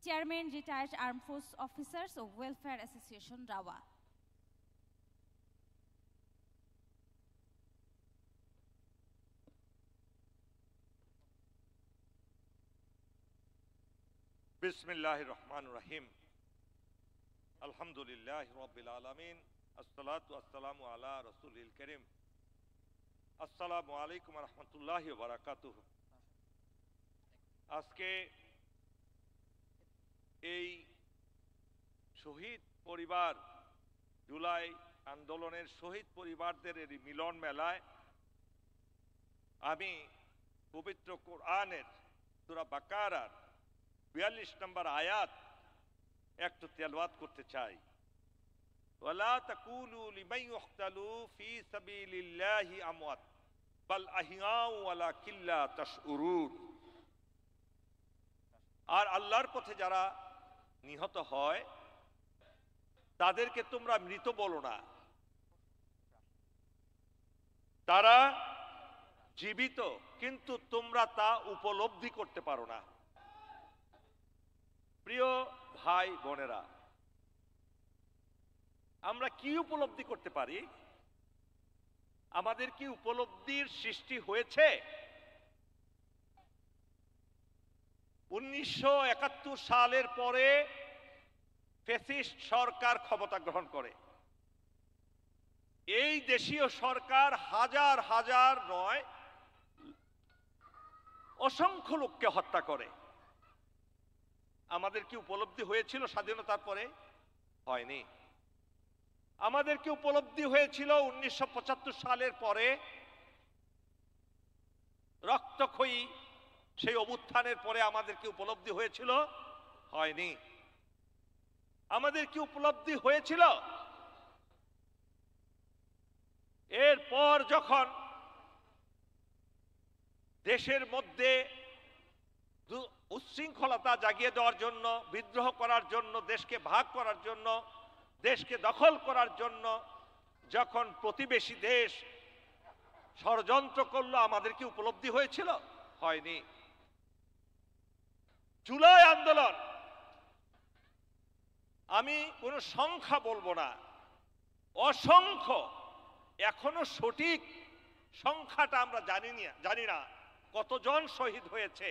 Chairman retired arm force officers ও welfare association রাওয়া। বিসমিল্লাহির রহমানির রহিম। আলহামদুলিল্লাহি রাব্বিল আলামিন। আসসালাতু ওয়াসসালামু আলা রাসূলিল কারীম। আসসালামু আলাইকুম ওয়া রাহমাতুল্লাহি ওয়া বারাকাতুহু। আজকে এই শহীদ পরিবার, জুলাই আন্দোলনের শহীদ পরিবারদের এই মিলন মেলায় আমি পবিত্র কোরআনের সূরা বাকারার 42 নম্বর আয়াত একটু তেলাওয়াত করতে চাই। ওয়ালা তাকুলু লিমান ইউকতালু ফি সাবিলিল্লাহি আমওয়াত বাল আহিয়াউ ওয়ালাকিন লা তাশউরুন। আর আল্লাহর পথে যারা নিহত হয় তাদেরকে তোমরা মৃত বলো না, তারা জীবিত, কিন্তু তোমরা তা উপলব্ধি করতে পারো না। প্রিয় ভাই বোনেরা, আমরা কি উপলব্ধি করতে পারি? আমাদের কি উপলব্ধির সৃষ্টি হয়েছে? 1971 সালের পরে ফ্যাসিস্ট সরকার ক্ষমতা গ্রহণ করে। এই দেশীয় সরকার হাজার হাজার নয়, অসংখ্য লোককে হত্যা করে। আমাদের কি উপলব্ধি হয়েছিল স্বাধীনতার পরে? হয়নি। আমাদের কি উপলব্ধি হয়েছিল 1975 সালের পরে রক্তক্ষয়ী সেই অভ্যুত্থানের পরে? আমাদের কি উপলব্ধি হয়েছিল? হয়নি। আমাদের কি উপলব্ধি হয়েছিল এরপর যখন দেশের মধ্যে উচ্ছৃঙ্খলতা জাগিয়ে দেওয়ার জন্য, বিদ্রোহ করার জন্য, দেশকে ভাগ করার জন্য, দেশকে দখল করার জন্য যখন প্রতিবেশী দেশ ষড়যন্ত্র করলো, আমাদের কি উপলব্ধি হয়েছিল? হয়নি। জুলাই আন্দোলন, আমি কোনো সংখ্যা বলবো না, অসংখ্য, এখনো সঠিক সংখ্যাটা আমরা জানি না কতজন শহীদ হয়েছে,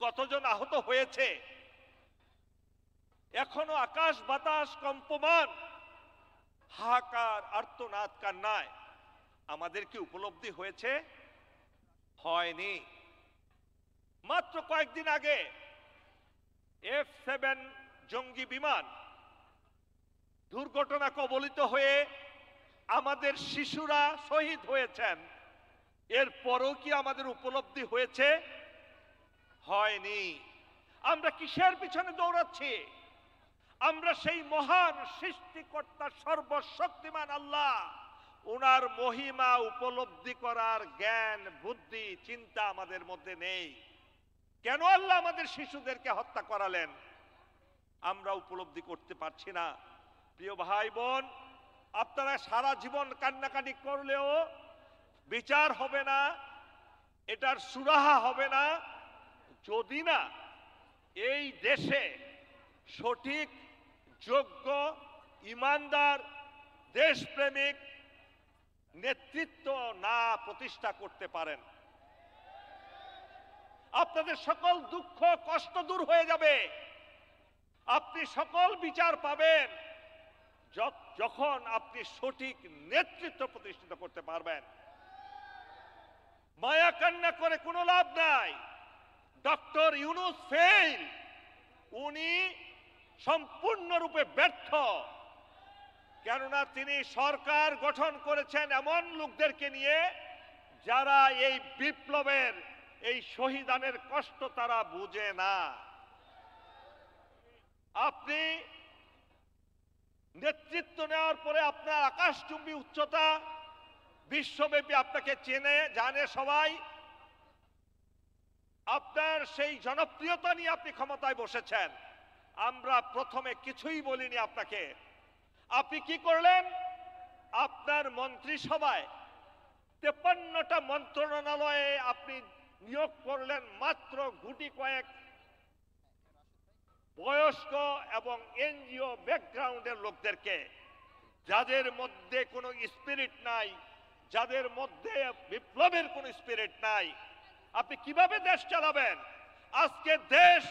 কতজন আহত হয়েছে। এখনো আকাশ বাতাস কম্পমান, হাহাকার, আর্তনাদ, কান্নায়। আমাদের কি উপলব্ধি হয়েছে? হয়নি। মাত্র কয়েকদিন আগে F-7 জঙ্গি বিমান দুর্ঘটনা কবলিত হয়ে আমাদের শিশুরা শহীদ হয়েছেন। এরপরও কি আমাদের উপলব্ধি হয়েছে? হয়নি। আমরা কিসের পিছনে দৌড়াচ্ছি? আমরা সেই মহান সৃষ্টিকর্তা, সর্বশক্তিমান আল্লাহ, ওনার মহিমা উপলব্ধি করার জ্ঞান, বুদ্ধি, চিন্তা আমাদের মধ্যে নেই। কেন আল্লাহ আমাদের শিশুদেরকে হত্যা করালেন আমরা উপলব্ধি করতে পারছি না। প্রিয় ভাই বোন, আপনারা সারা জীবন কান্নাকাটি করলেও বিচার হবে না, এটার সুরাহা হবে না, যদি না এই দেশে সঠিক, যোগ্য, ইমানদার, দেশপ্রেমিক নেতৃত্ব না প্রতিষ্ঠা করতে পারেন। আপনাদের সকল দুঃখ কষ্ট দূর হয়ে যাবে, আপনি সকল বিচার পাবেন যখন আপনি সঠিক নেতৃত্ব প্রতিষ্ঠিত করতে পারবেন। মায়া কান্না করে কোনো লাভ নাই। ডক্টর ইউনূস ফেইল, উনি সম্পূর্ণরূপে ব্যর্থ। কেননা তিনি সরকার গঠন করেছেন এমন লোকদেরকে নিয়ে যারা এই বিপ্লবের, এই শহীদানের কষ্ট তারা বুঝে না। আপনি নেতৃত্ব নেওয়ার পরে আপনার আকাশচুম্বী উচ্চতা, বিশ্বব্যাপী আপনাকে চেনে জানে সবাই। আপনার সেই জনপ্রিয়তা নিয়ে আপনি ক্ষমতায় বসেছেন। আমরা প্রথমে কিছুই বলিনি আপনাকে। আপনি কি করলেন? আপনার মন্ত্রিসভায় 53টা মন্ত্রণালয়ে আপনি নিয়োগ করলেন মাত্র গুটি কয়েক বয়স্ক এবং এনজিও ব্যাকগ্রাউন্ডের লোকদেরকে, যাদের মধ্যে কোনো স্পিরিট নাই, যাদের মধ্যে বিপ্লবের কোনো স্পিরিট নাই, আপনি কিভাবে দেশ চালাবেন? আজকে দেশ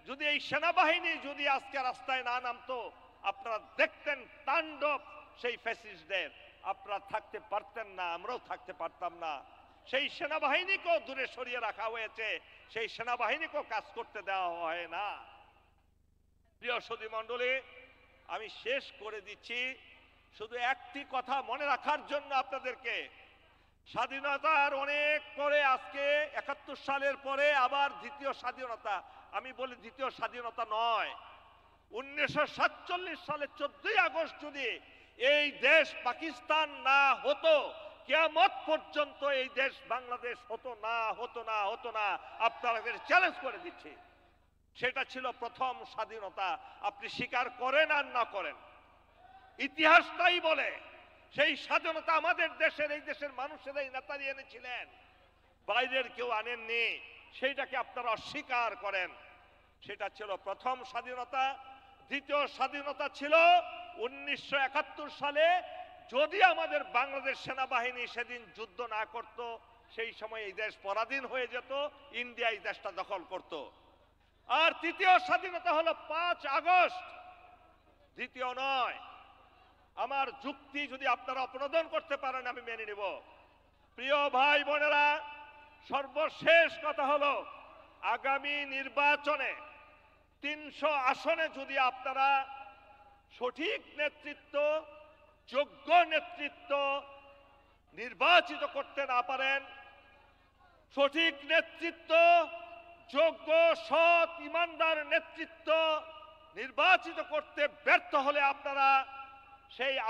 যদি এই সেনাবাহিনী যদি আজকে রাস্তায় না নামতো, আপনারা দেখতেন তাণ্ডব সেই ফ্যাসিস্টদের, আপনারা থাকতে পারতেন না, আমরাও থাকতে পারতাম না। সেই সেনাবাহিনীকেও দূরে সরিয়ে রাখা হয়েছে, সেই সেনাবাহিনীকেও কাজ করতে দেওয়া হয় না। প্রিয় সুধী মণ্ডলী, আমি শেষ করে দিচ্ছি শুধু একটি কথা মনে রাখার জন্য আপনাদেরকে। স্বাধীনতার অনেক পরে, আজকে ৭১ সালের পরে আবার দ্বিতীয় স্বাধীনতা, আমি বলি দ্বিতীয় স্বাধীনতা নয়, 1947 সালের 14ই আগস্ট যদি এই দেশ পাকিস্তান না হতো, কিয়ামত পর্যন্ত এই দেশ বাংলাদেশ হতো না, হতো না, হতো না। আপনাদের চ্যালেঞ্জ করে দিচ্ছি, সেটা ছিল প্রথম স্বাধীনতা। আপনি স্বীকার করেন আর না করেন, ইতিহাস তাই বলে সেই স্বাধীনতা আমাদের দেশের, এই দেশের মানুষেরাই নেতারি এনেছিলেন, বাইরের কেউ আনেননি। সেইটাকে আপনারা অস্বীকার করেন। সেটা ছিল প্রথম স্বাধীনতা। দ্বিতীয় স্বাধীনতা ছিল 1971 সালে, যদি আমাদের বাংলাদেশ সেনাবাহিনী সেদিন যুদ্ধ না করত, সেই সময় এই দেশ পরাধীন হয়ে যেত, ইন্ডিয়া এই দেশটা দখল করত। আর তৃতীয় স্বাধীনতা হলো 5 আগস্ট, দ্বিতীয় নয়। আমার যুক্তি যদি আপনারা অপনোদন করতে পারেন, আমি মেনে নিব। প্রিয় ভাই বোনেরা, সর্বশেষ কথা হলো, আগামী নির্বাচনে 300 আসনে যদি আপনারা সঠিক নেতৃত্ব, যোগ্য নেতৃত্ব নির্বাচিত করতে না পারেন, সঠিক নেতৃত্ব, যোগ্য, সৎ, ইমানদার নেতৃত্ব নির্বাচিত করতে ব্যর্থ হলে আপনারা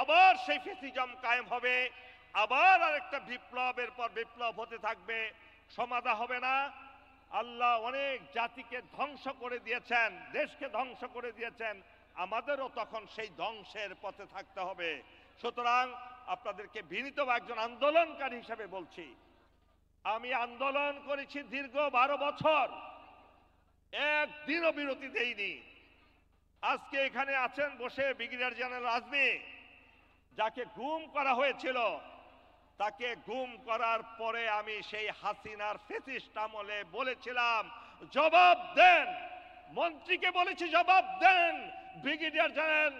আবার সেই ফ্যাসিজম কায়েম হবে, আবার আরেকটা বিপ্লবের পর বিপ্লব হতে থাকবে, সমাধা হবে না। আল্লাহ অনেক জাতিকে ধ্বংস করে দিয়েছেন, দেশকে ধ্বংস করে দিয়েছেন, আমাদেরও তখন সেই ধ্বংসের পথে থাকতে হবে। সুতরাং আপনাদেরকে বিনীত একজন আন্দোলনকারী হিসেবে বলছি, আমি আন্দোলন করেছি দীর্ঘ 12 বছর, একদিনও বিরতি দেইনি। আজকে এখানে আছেন বসে ব্রিগেডিয়ার জেনারেল আজমি, যাকে গুম করা হয়েছিল, তাকে গুম করার পরে আমি সেই হাসিনার ফ্যাসিস্ট আমলে বলেছিলাম জবাব দেন, মন্ত্রীকে বলেছি জবাব দেন, ব্রিগেডিয়ার জেনারেল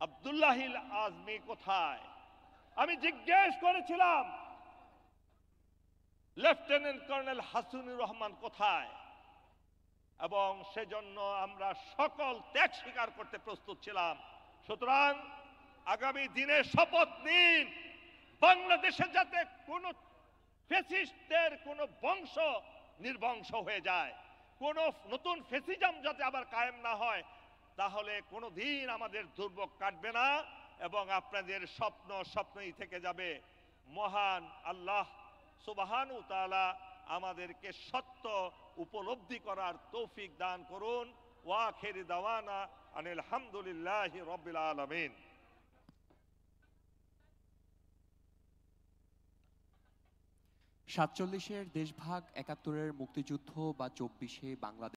আব্দুল্লাহিল আজমি কোথায়? আমি জিজ্ঞেস করেছিলাম লেফটেন্যান্ট কর্নেল হাসিনুর রহমান কোথায়? এবং সেজন্য আমরা সকল ত্যাগ স্বীকার করতে প্রস্তুত ছিলাম। সুতরাং আগামী দিনে শপথ নিন, বাংলাদেশে যাতে কোনো ফ্যাসিস্টদের কোনো বংশ নির্বংশ হয়ে যায়, কোনো নতুন ফ্যাসিজম যাতে আবার কায়েম না হয়, তাহলে কোনোদিন আমাদের দুর্ভোগ কাটবে না এবং আপনাদের স্বপ্ন স্বপ্নই থেকে যাবে। মহান আল্লাহ সুবহানাহু ওয়া তাআলা আমাদেরকে সত্য উপলব্ধি করার তৌফিক দান করুন। ওয়া আখির দাওয়ানা আনিল হামদুলিল্লাহি রাব্বিল আলামিন। 47-এর দেশভাগ, 71-এর মুক্তিযুদ্ধ বা 24-এ বাংলাদেশ